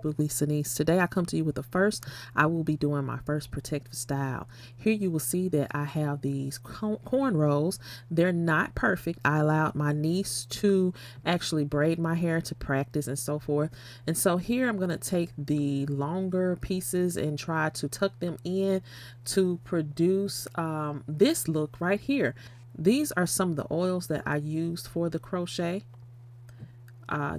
Comfortably Denise. Today I come to you with the first. I will be doing my first protective style. Here you will see that I have these cornrows. They're not perfect. I allowed my niece to actually braid my hair to practice and so forth. And so here I'm going to take the longer pieces and try to tuck them in to produce this look right here. These are some of the oils that I used for the crochet.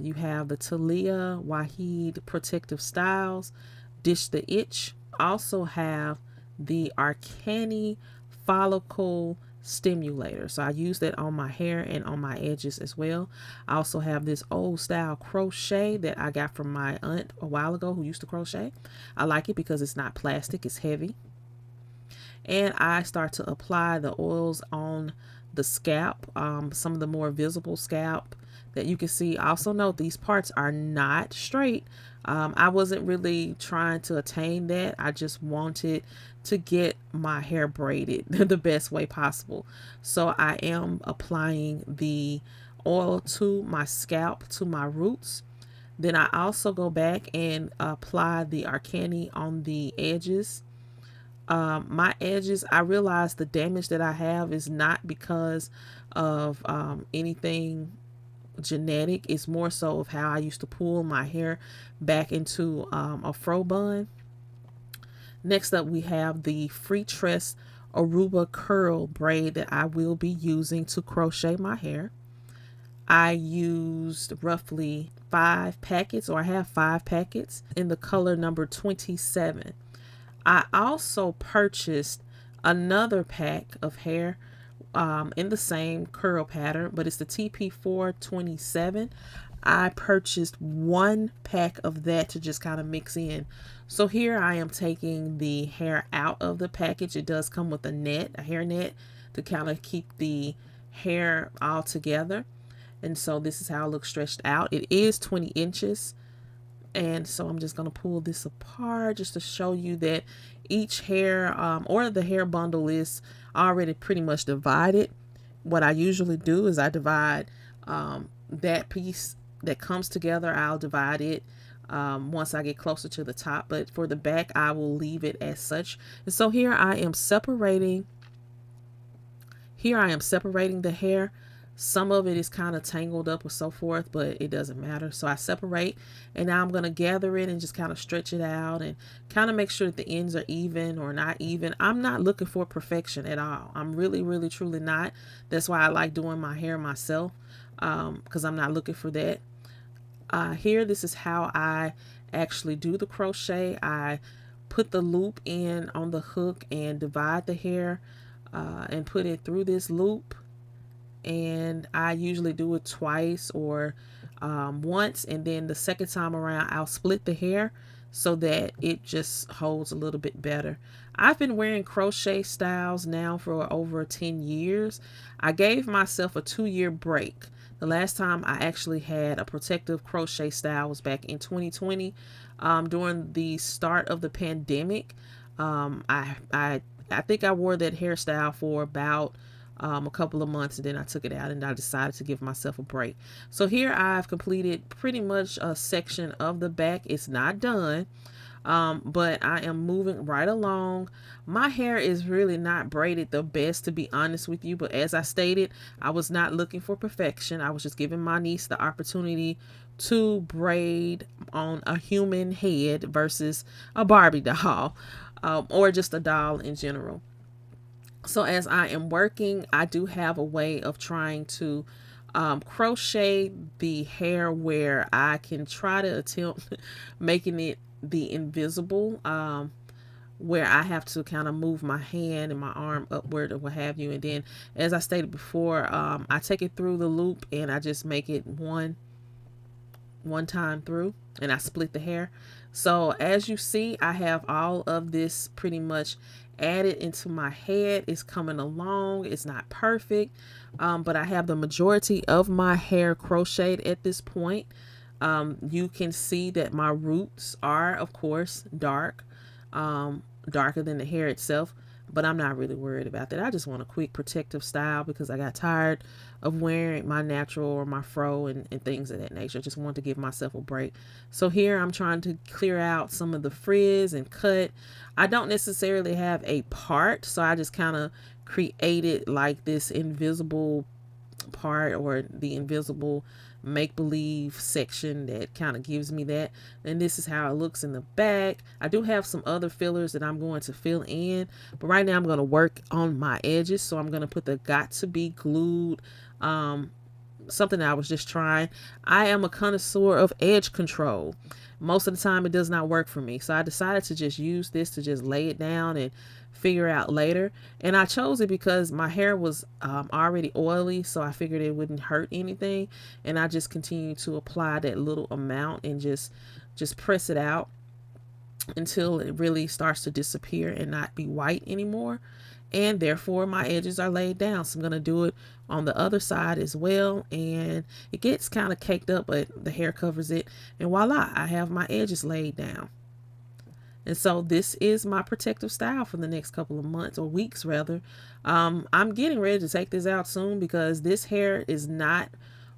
You have the Talia Wahid Protective Styles, Dish the Itch. Also have the Arcani Follicle Stimulator. So I use that on my hair and on my edges as well. I also have this old style crochet that I got from my aunt a while ago who used to crochet. I like it because it's not plastic, it's heavy. And I start to apply the oils on the scalp, some of the more visible scalp that you can see. Also note these parts are not straight. I wasn't really trying to attain that. I just wanted to get my hair braided the best way possible. So I am applying the oil to my scalp, to my roots. Then I also go back and apply the Arcani on the edges. My edges, I realize the damage that I have is not because of anything genetic. It's more so of how I used to pull my hair back into a fro bun. Next up, we have the Freetress Aruba curl braid that I will be using to crochet my hair. I used roughly 5 packets, or I have 5 packets in the color number 27. I also purchased another pack of hair in the same curl pattern, but it's the TP427. I purchased 1 pack of that to just kind of mix in. So here I am taking the hair out of the package. It does come with a net, a hair net, to kind of keep the hair all together. And so this is how it looks stretched out. It is 20 inches. And so I'm just going to pull this apart just to show you that each hair or the hair bundle is already pretty much divided. What I usually do is I divide that piece that comes together. I'll divide it once I get closer to the top. But for the back, I will leave it as such. And so here I am separating. The hair. Some of it is kind of tangled up or so forth, but it doesn't matter. So I separate, and now I'm going to gather it and just kind of stretch it out and kind of make sure that the ends are even or not even. I'm not looking for perfection at all. I'm really, really, truly not. That's why I like doing my hair myself, because I'm not looking for that. Here, this is how I actually do the crochet. I put the loop in on the hook and divide the hair and put it through this loop. And I usually do it twice or once, and then the second time around I'll split the hair so that it just holds a little bit better. I've been wearing crochet styles now for over 10 years. I gave myself a 2-year break. The last time I actually had a protective crochet style was back in 2020 during the start of the pandemic. I think I wore that hairstyle for about a couple of months, and then I took it out and I decided to give myself a break. So here I've completed pretty much a section of the back. It's not done, but I am moving right along. My hair is really not braided the best, to be honest with you, but as I stated, I was not looking for perfection. I was just giving my niece the opportunity to braid on a human head versus a Barbie doll, or just a doll in general. So as I am working, I do have a way of trying to crochet the hair where I can try to attempt making it the invisible, where I have to kind of move my hand and my arm upward or what have you. And then, as I stated before, I take it through the loop and I just make it one time through, and I split the hair. So as you see, I have all of this pretty much added into my head. It's coming along. It's not perfect, but I have the majority of my hair crocheted at this point. You can see that my roots are, of course, darker than the hair itself. but I'm not really worried about that. I just want a quick protective style because I got tired of wearing my natural or my fro and things of that nature. I just wanted to give myself a break. So here I'm trying to clear out some of the frizz and cut. I don't necessarily have a part, so I just kind of created like this invisible part, or the invisible make-believe section that kind of gives me that. And this is how it looks in the back. I do have some other fillers that I'm going to fill in, but right now I'm going to work on my edges. So I'm going to put the got to be glued, something that I was just trying. I am a connoisseur of edge control. Most of the time it does not work for me, so I decided to just use this to just lay it down and figure out later. And I chose it because my hair was already oily, so I figured it wouldn't hurt anything. And I just continue to apply that little amount and just press it out until it really starts to disappear and not be white anymore. And therefore my edges are laid down. So I'm going to do it on the other side as well, and it gets kind of caked up, but the hair covers it, and voila, I have my edges laid down. And so this is my protective style for the next couple of months, or weeks rather. I'm getting ready to take this out soon because this hair is not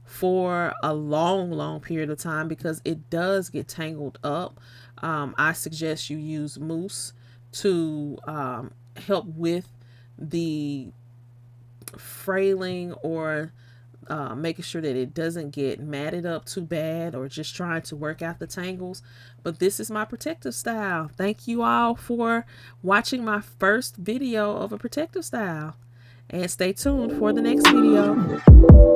for a long period of time because it does get tangled up. I suggest you use mousse to help with the frailing, or making sure that it doesn't get matted up too bad, or just trying to work out the tangles. But this is my protective style. Thank you all for watching my first video of a protective style, and stay tuned for the next video.